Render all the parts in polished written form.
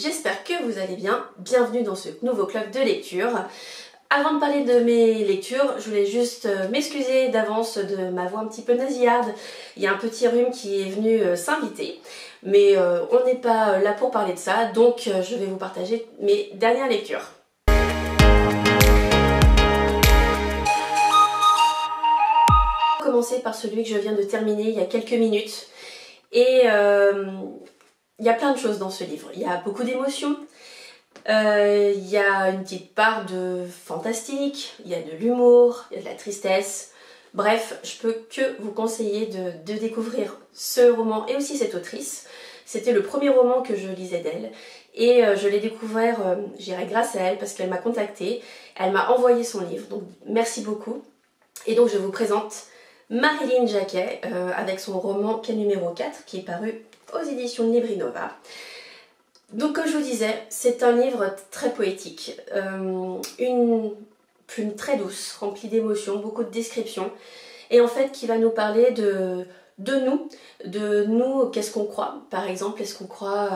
j'espère que vous allez bien. Bienvenue dans ce nouveau club de lecture. Avant de parler de mes lectures, je voulais juste m'excuser d'avance de ma voix un petit peu nasillarde. Il y a un petit rhume qui est venu s'inviter, mais on n'est pas là pour parler de ça, donc je vais vous partager mes dernières lectures. On va commencer par celui que je viens de terminer il y a quelques minutes. Et il y a plein de choses dans ce livre. Il y a beaucoup d'émotions, il y a une petite part de fantastique, il y a de l'humour, il y a de la tristesse. Bref, je peux que vous conseiller de découvrir ce roman et aussi cette autrice. C'était le premier roman que je lisais d'elle et je l'ai découvert, je dirais, grâce à elle parce qu'elle m'a contactée, elle m'a envoyé son livre, donc merci beaucoup. Et donc je vous présente Marilyn Jacquet avec son roman Quai numéro 4 qui est paru aux éditions de Librinova. Donc comme je vous disais, c'est un livre très poétique, une plume très douce, remplie d'émotions, beaucoup de descriptions, et en fait qui va nous parler de nous, qu'est-ce qu'on croit. Par exemple, est-ce qu'on croit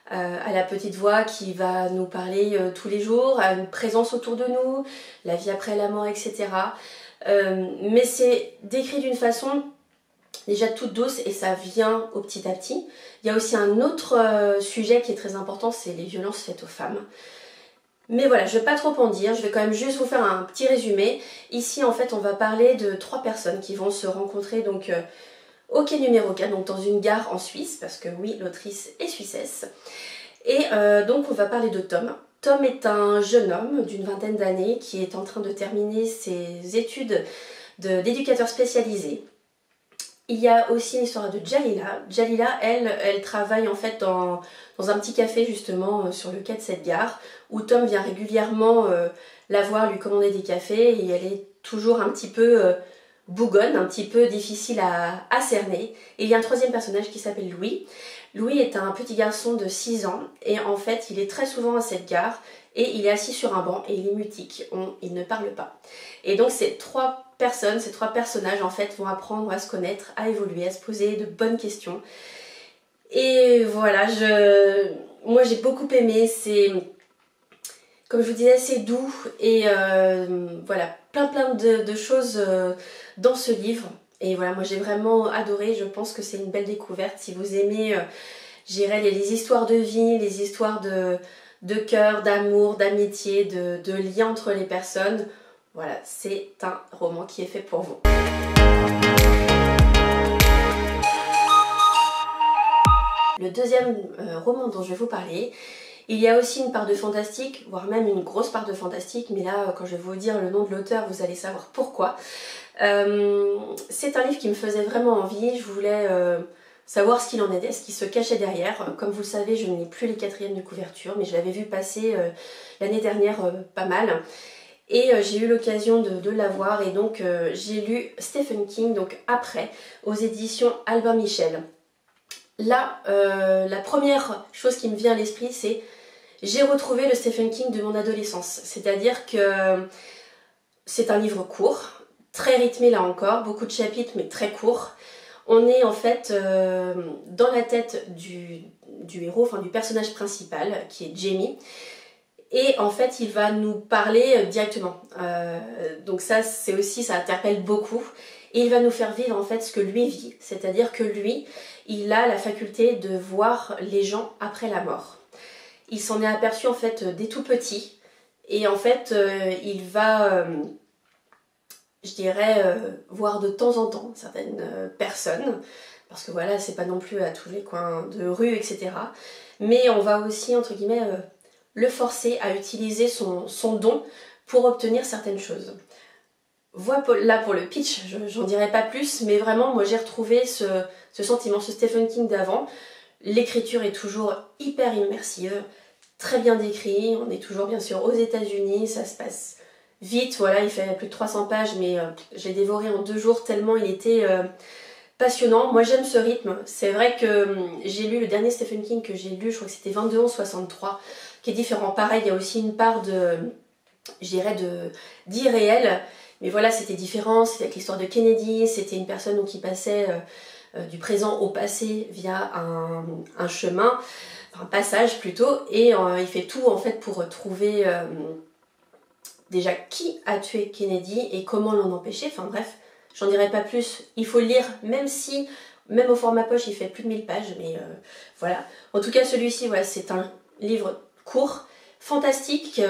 à la petite voix qui va nous parler tous les jours, à une présence autour de nous, la vie après la mort, etc. Mais c'est décrit d'une façon déjà toute douce et ça vient au petit à petit. Il y a aussi un autre sujet qui est très important, c'est les violences faites aux femmes. Mais voilà, je ne vais pas trop en dire, je vais quand même juste vous faire un petit résumé. Ici en fait on va parler de 3 personnes qui vont se rencontrer donc au quai numéro 4, donc dans une gare en Suisse, parce que oui, l'autrice est suissesse. Et donc on va parler de Tom. Tom est un jeune homme d'une vingtaine d'années qui est en train de terminer ses études d'éducateur spécialisé. Il y a aussi l'histoire de Jalila. Jalila, elle travaille en fait dans un petit café justement sur le quai de cette gare où Tom vient régulièrement la voir, lui commander des cafés et elle est toujours un petit peu bougonne, un petit peu difficile à cerner. Et il y a un troisième personnage qui s'appelle Louis. Louis est un petit garçon de 6 ans et en fait il est très souvent à cette gare et il est assis sur un banc et il est mutique, il ne parle pas. Et donc ces 3 personnes, ces 3 personnages en fait vont apprendre à se connaître, à évoluer, à se poser de bonnes questions. Et voilà, moi j'ai beaucoup aimé, c'est, comme je vous disais, c'est doux et voilà, plein de choses dans ce livre. Et voilà, moi j'ai vraiment adoré, je pense que c'est une belle découverte. Si vous aimez, j'irais les histoires de vie, les histoires de cœur, d'amour, d'amitié, de lien entre les personnes, voilà, c'est un roman qui est fait pour vous. Le deuxième roman dont je vais vous parler, il y a aussi une part de fantastique, voire même une grosse part de fantastique, mais là, quand je vais vous dire le nom de l'auteur, vous allez savoir pourquoi. C'est un livre qui me faisait vraiment envie, je voulais savoir ce qu'il en était, ce qui se cachait derrière. Comme vous le savez, je n'ai plus les 4e de couverture, mais je l'avais vu passer l'année dernière pas mal. Et j'ai eu l'occasion de l'avoir et donc j'ai lu Stephen King donc après aux éditions Albin Michel. Là, la première chose qui me vient à l'esprit, c'est j'ai retrouvé le Stephen King de mon adolescence. C'est-à-dire que c'est un livre court, très rythmé là encore, beaucoup de chapitres mais très court. On est en fait dans la tête du héros, enfin du personnage principal qui est Jamie. Et en fait il va nous parler directement, donc ça c'est aussi, ça interpelle beaucoup. Et il va nous faire vivre en fait ce que lui vit, c'est-à-dire que lui, il a la faculté de voir les gens après la mort. Il s'en est aperçu en fait dès tout petit et en fait il va, je dirais, voir de temps en temps certaines personnes, parce que voilà, c'est pas non plus à tous les coins de rue, etc. Mais on va aussi, entre guillemets, le forcer à utiliser son don pour obtenir certaines choses. Voilà là pour le pitch, j'en dirai pas plus, mais vraiment moi j'ai retrouvé ce sentiment, ce Stephen King d'avant. L'écriture est toujours hyper immersive, très bien décrit, on est toujours bien sûr aux États-Unis, ça se passe vite, voilà, il fait plus de 300 pages, mais j'ai dévoré en 2 jours tellement il était passionnant. Moi j'aime ce rythme, c'est vrai que j'ai lu le dernier Stephen King que j'ai lu, je crois que c'était 22/63, qui est différent. Pareil, il y a aussi une part de, je dirais, d'irréel, mais voilà, c'était différent, c'était avec l'histoire de Kennedy, c'était une personne qui passait du présent au passé via un chemin, enfin, un passage plutôt, et il fait tout en fait pour trouver déjà qui a tué Kennedy et comment l'en empêcher. Enfin bref, j'en dirai pas plus, il faut le lire, même au format poche il fait plus de 1000 pages, mais voilà. En tout cas celui-ci, ouais, c'est un livre court, fantastique,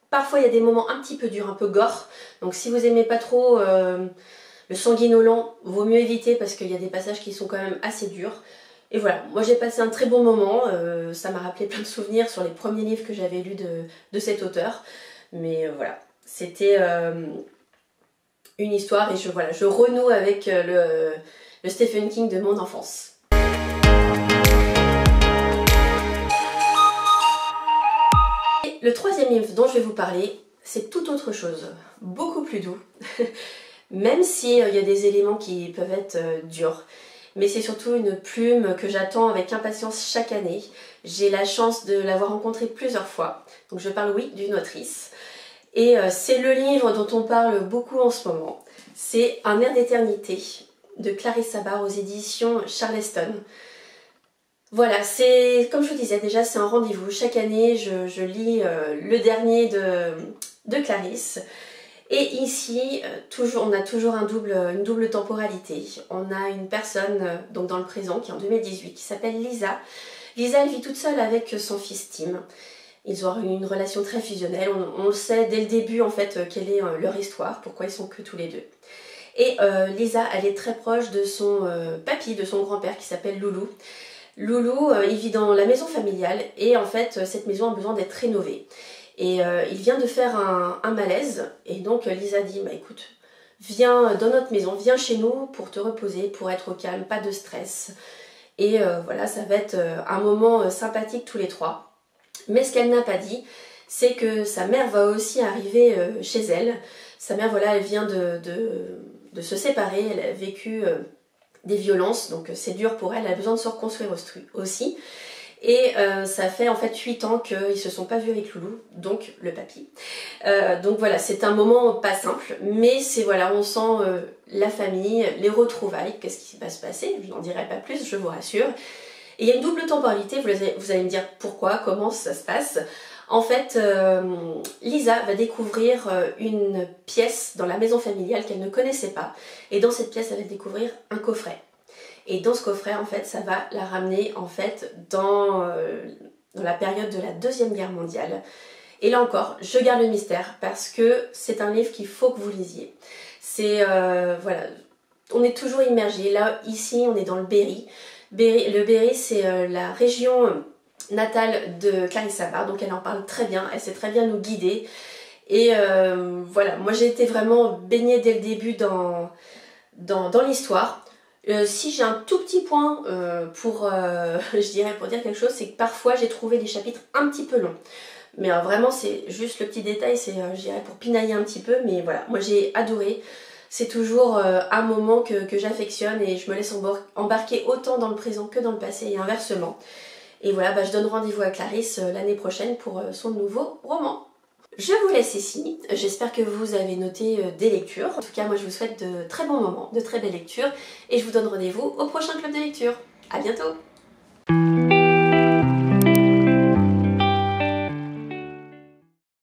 parfois il y a des moments un petit peu durs, un peu gore, donc si vous aimez pas trop le sanguinolent, vaut mieux éviter parce qu'il y a des passages qui sont quand même assez durs. Et voilà, moi j'ai passé un très bon moment, ça m'a rappelé plein de souvenirs sur les premiers livres que j'avais lus de cet auteur. Mais voilà, c'était une histoire et je renoue avec le Stephen King de mon enfance. Et le troisième livre dont je vais vous parler, c'est tout autre chose, beaucoup plus doux, même s'il y a des éléments qui peuvent être durs. Mais c'est surtout une plume que j'attends avec impatience chaque année. J'ai la chance de l'avoir rencontrée plusieurs fois, donc je parle oui d'une autrice. Et c'est le livre dont on parle beaucoup en ce moment. C'est Un air d'éternité de Clarisse Sabar aux éditions Charleston. Voilà, c'est comme je vous disais déjà, c'est un rendez-vous. Chaque année, je lis le dernier de Clarisse. Et ici, on a toujours une double temporalité. On a une personne donc dans le présent qui est en 2018 qui s'appelle Lisa. Lisa, elle vit toute seule avec son fils Tim. Ils ont eu une relation très fusionnelle, on le sait dès le début en fait quelle est leur histoire, pourquoi ils sont que tous les deux. Et Lisa, elle est très proche de son papy, de son grand-père qui s'appelle Loulou. Loulou, il vit dans la maison familiale et en fait cette maison a besoin d'être rénovée. Et il vient de faire un malaise et donc Lisa dit bah écoute, viens dans notre maison, viens chez nous pour te reposer, pour être au calme, pas de stress. Et voilà, ça va être un moment sympathique tous les trois. Mais ce qu'elle n'a pas dit, c'est que sa mère va aussi arriver chez elle. Sa mère, voilà, elle vient de se séparer, elle a vécu des violences, donc c'est dur pour elle, elle a besoin de se reconstruire aussi. Et ça fait en fait 8 ans qu'ils ne se sont pas vus avec Loulou, donc le papy. Donc voilà, c'est un moment pas simple, mais c'est voilà, on sent la famille, les retrouvailles, qu'est-ce qui va se passer, je n'en dirai pas plus, je vous rassure. Et il y a une double temporalité, vous allez me dire pourquoi, comment ça se passe. En fait, Lisa va découvrir une pièce dans la maison familiale qu'elle ne connaissait pas. Et dans cette pièce, elle va découvrir un coffret. Et dans ce coffret, en fait, ça va la ramener en fait dans la période de la Deuxième Guerre mondiale. Et là encore, je garde le mystère parce que c'est un livre qu'il faut que vous lisiez. C'est, voilà, on est toujours immergé. Là, ici, on est dans le Berry. Le Berry, c'est la région natale de Clarisse Sabar, donc elle en parle très bien, elle sait très bien nous guider. Et voilà, moi j'ai été vraiment baignée dès le début dans l'histoire. Si j'ai un tout petit point je dirais pour dire quelque chose, c'est que parfois j'ai trouvé les chapitres un petit peu longs. Mais vraiment c'est juste le petit détail, c'est je dirais pour pinailler un petit peu, mais voilà, moi j'ai adoré. C'est toujours un moment que j'affectionne et je me laisse embarquer autant dans le présent que dans le passé et inversement. Et voilà, bah, je donne rendez-vous à Clarisse l'année prochaine pour son nouveau roman. Je vous laisse ici, j'espère que vous avez noté des lectures. En tout cas, moi je vous souhaite de très bons moments, de très belles lectures et je vous donne rendez-vous au prochain club de lecture. À bientôt!